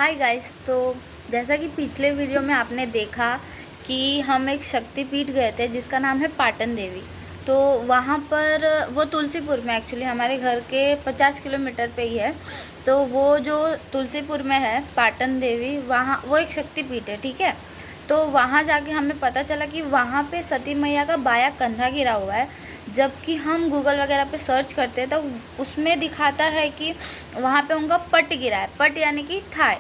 Hi guys. तो जैसा कि पिछले वीडियो में आपने देखा कि हम एक शक्तिपीठ गए थे जिसका नाम है पाटन देवी। तो वहाँ पर वो तुलसीपुर में, एक्चुअली हमारे घर के 50 किलोमीटर पे ही है। तो वो जो तुलसीपुर में है पाटन देवी, वहाँ वो एक शक्तिपीठ है, ठीक है। तो वहाँ जाके हमें पता चला कि वहाँ पे सती मैया का बाया कंधा गिरा हुआ है। जबकि हम गूगल वगैरह पे सर्च करते हैं तो उसमें दिखाता है कि वहाँ पे उनका पट गिरा है। पट यानी कि थाई,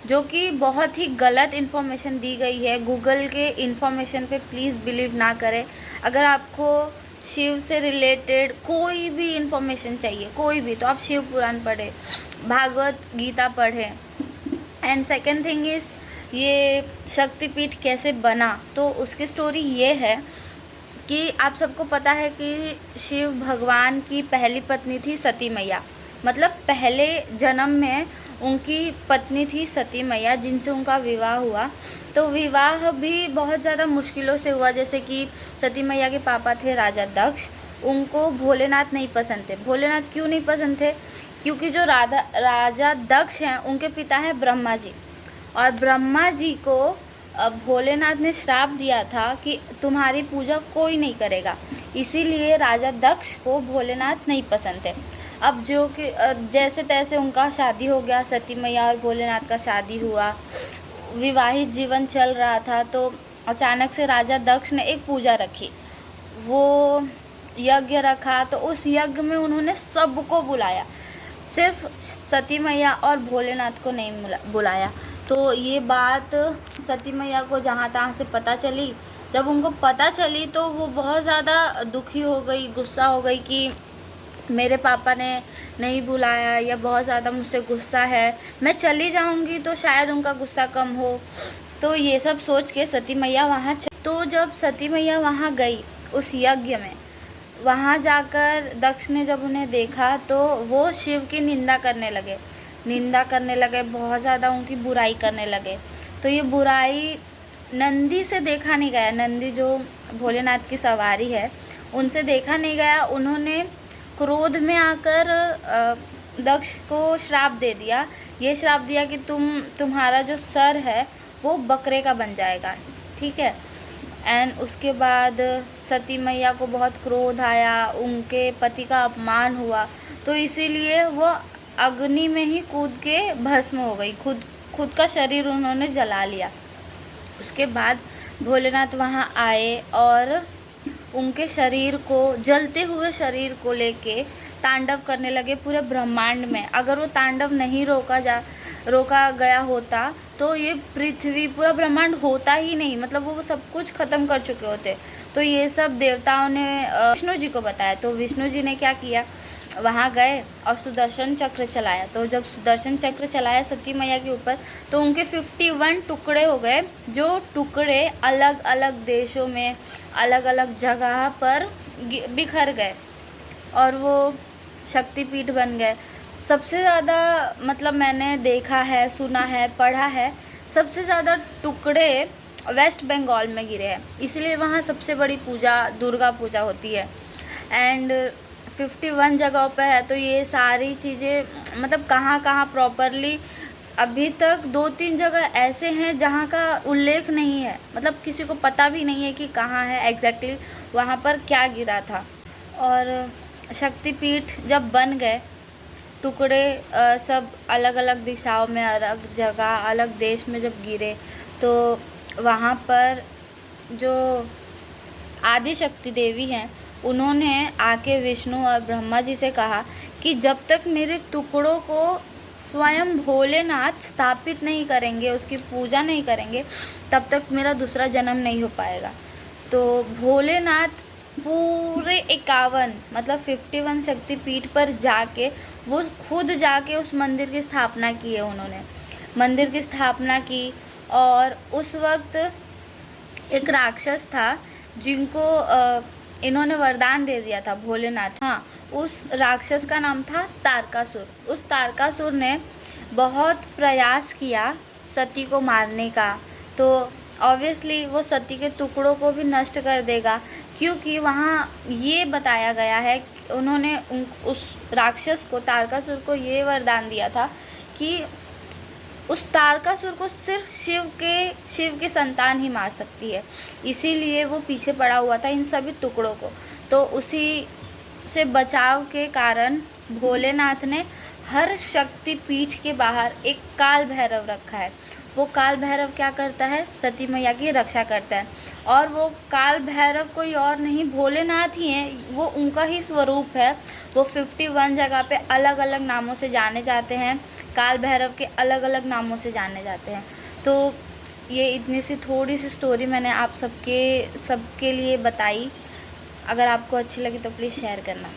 जो कि बहुत ही गलत इन्फॉर्मेशन दी गई है। गूगल के इन्फॉर्मेशन पे प्लीज़ बिलीव ना करें। अगर आपको शिव से रिलेटेड कोई भी इन्फॉर्मेशन चाहिए, कोई भी, तो आप शिव पुराण पढ़ें, भागवत गीता पढ़ें। एंड सेकेंड थिंग इज़, ये शक्तिपीठ कैसे बना, तो उसकी स्टोरी ये है कि आप सबको पता है कि शिव भगवान की पहली पत्नी थी सती मैया। मतलब पहले जन्म में उनकी पत्नी थी सती मैया, जिनसे उनका विवाह हुआ। तो विवाह भी बहुत ज़्यादा मुश्किलों से हुआ। जैसे कि सती मैया के पापा थे राजा दक्ष, उनको भोलेनाथ नहीं पसंद थे। भोलेनाथ क्यों नहीं पसंद थे? क्योंकि जो राजा दक्ष हैं उनके पिता हैं ब्रह्मा जी, और ब्रह्मा जी को भोलेनाथ ने श्राप दिया था कि तुम्हारी पूजा कोई नहीं करेगा। इसीलिए राजा दक्ष को भोलेनाथ नहीं पसंद थे। अब जो कि जैसे तैसे उनका शादी हो गया, सती मैया और भोलेनाथ का शादी हुआ, विवाहित जीवन चल रहा था। तो अचानक से राजा दक्ष ने एक पूजा रखी, वो यज्ञ रखा। तो उस यज्ञ में उन्होंने सबको बुलाया, सिर्फ सती मैया और भोलेनाथ को नहीं बुलाया। तो ये बात सती मैया को जहाँ तहाँ से पता चली। जब उनको पता चली तो वो बहुत ज़्यादा दुखी हो गई, गुस्सा हो गई कि मेरे पापा ने नहीं बुलाया, या बहुत ज़्यादा मुझसे गुस्सा है, मैं चली जाऊंगी तो शायद उनका गुस्सा कम हो। तो ये सब सोच के सती मैया वहाँ तो जब सती मैया वहाँ गई उस यज्ञ में, वहाँ जाकर दक्ष ने जब उन्हें देखा तो वो शिव की निंदा करने लगे, बहुत ज़्यादा उनकी बुराई करने लगे। तो ये बुराई नंदी से देखा नहीं गया, नंदी जो भोलेनाथ की सवारी है उनसे देखा नहीं गया। उन्होंने क्रोध में आकर दक्ष को श्राप दे दिया। ये श्राप दिया कि तुम्हारा जो सर है वो बकरे का बन जाएगा, ठीक है। एंड उसके बाद सती मैया को बहुत क्रोध आया, उनके पति का अपमान हुआ। तो इसीलिए वो अग्नि में ही कूद के भस्म हो गई, खुद का शरीर उन्होंने जला लिया। उसके बाद भोलेनाथ वहाँ आए और उनके शरीर को, जलते हुए शरीर को लेके तांडव करने लगे पूरे ब्रह्मांड में। अगर वो तांडव नहीं रोका गया होता तो ये पृथ्वी, पूरा ब्रह्मांड होता ही नहीं, मतलब वो सब कुछ ख़त्म कर चुके होते। तो ये सब देवताओं ने विष्णु जी को बताया। तो विष्णु जी ने क्या किया, वहाँ गए और सुदर्शन चक्र चलाया। तो जब सुदर्शन चक्र चलाया सती मैया के ऊपर, तो उनके 51 टुकड़े हो गए, जो टुकड़े अलग अलग देशों में, अलग अलग जगह पर बिखर गए और वो शक्तिपीठ बन गए। सबसे ज़्यादा, मतलब मैंने देखा है, सुना है, पढ़ा है, सबसे ज़्यादा टुकड़े वेस्ट बंगाल में गिरे हैं। इसलिए वहाँ सबसे बड़ी पूजा दुर्गा पूजा होती है। एंड 51 जगहों पे है। तो ये सारी चीज़ें, मतलब कहाँ कहाँ प्रॉपरली, अभी तक 2-3 जगह ऐसे हैं जहाँ का उल्लेख नहीं है, मतलब किसी को पता भी नहीं है कि कहाँ है एग्जैक्टली, वहाँ पर क्या गिरा था। और शक्तिपीठ जब बन गए, टुकड़े सब अलग अलग दिशाओं में, अलग जगह, अलग देश में जब गिरे, तो वहाँ पर जो आदि शक्ति देवी हैं उन्होंने आके विष्णु और ब्रह्मा जी से कहा कि जब तक मेरे टुकड़ों को स्वयं भोलेनाथ स्थापित नहीं करेंगे, उसकी पूजा नहीं करेंगे, तब तक मेरा दूसरा जन्म नहीं हो पाएगा। तो भोलेनाथ पूरे 51, मतलब 51 शक्तिपीठ पर जाके, वो खुद जाके उस मंदिर की स्थापना की है। उन्होंने मंदिर की स्थापना की। और उस वक्त एक राक्षस था जिनको इन्होंने वरदान दे दिया था भोलेनाथ। हाँ, उस राक्षस का नाम था तारकासुर। उस तारकासुर ने बहुत प्रयास किया सती को मारने का। तो ऑब्वियसली वो सती के टुकड़ों को भी नष्ट कर देगा, क्योंकि वहाँ ये बताया गया है, उन्होंने उस राक्षस को, तारकासुर को ये वरदान दिया था कि उस तारकासुर को सिर्फ शिव की संतान ही मार सकती है, इसीलिए वो पीछे पड़ा हुआ था इन सभी टुकड़ों को। तो उसी से बचाव के कारण भोलेनाथ ने हर शक्ति पीठ के बाहर एक काल भैरव रखा है। वो काल भैरव क्या करता है, सती मैया की रक्षा करता है। और वो काल भैरव कोई और नहीं, भोलेनाथ ही हैं, वो उनका ही स्वरूप है। वो 51 जगह पे अलग अलग नामों से जाने जाते हैं, काल भैरव के अलग अलग नामों से जाने जाते हैं। तो ये इतनी सी थोड़ी सी स्टोरी मैंने आप सबके लिए बताई। अगर आपको अच्छी लगी तो प्लीज़ शेयर करना।